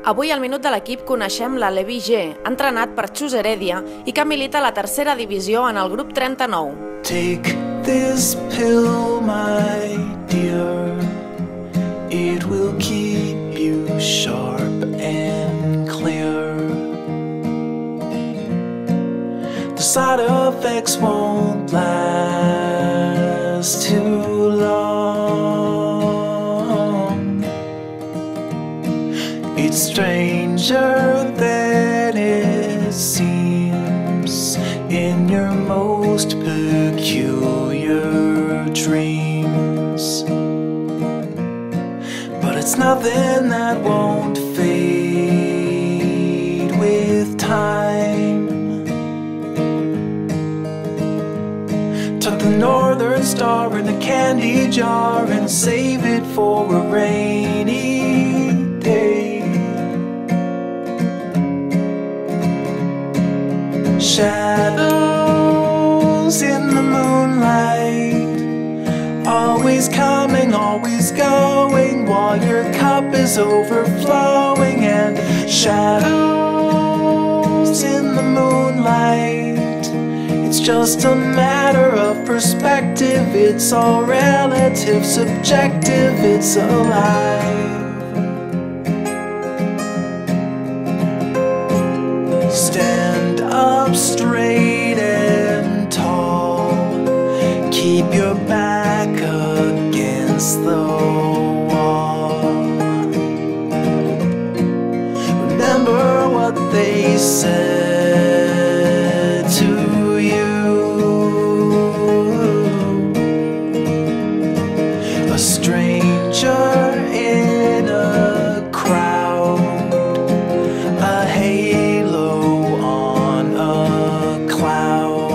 Avui al Minut de l'Equip coneixem la Levi G, entrenat per Chus Heredia i que milita a la tercera divisió en el grup 39. Take this pill, my dear. It will keep you sharp and clear. The side effects won't last too long. It's stranger than it seems in your most peculiar dreams. But it's nothing that won't fade with time. Tuck the Northern Star in a candy jar and save it for a rainy day. Shadows in the moonlight, always coming, always going, while your cup is overflowing. And shadows in the moonlight, it's just a matter of perspective. It's all relative, subjective, it's alive. Stand up straight and tall, keep your back against the wall. Remember what they said to you. A stranger in a crowd, a halo on a cloud.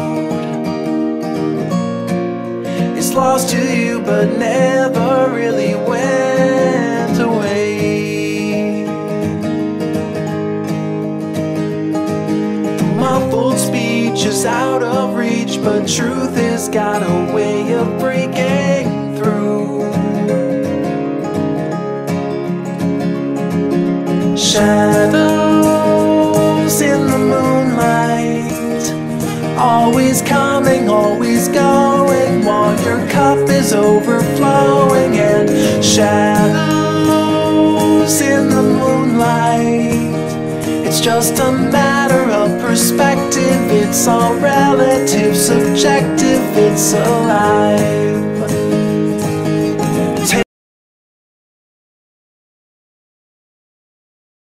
It's lost to you but never really went away. The muffled speech is out of reach, but truth has got a way of breaking through. Shadows in the moonlight, always coming, always going, while your cup is overflowing. And shadows in the moonlight, it's just a matter of perspective. It's all relative, subjective, it's alive.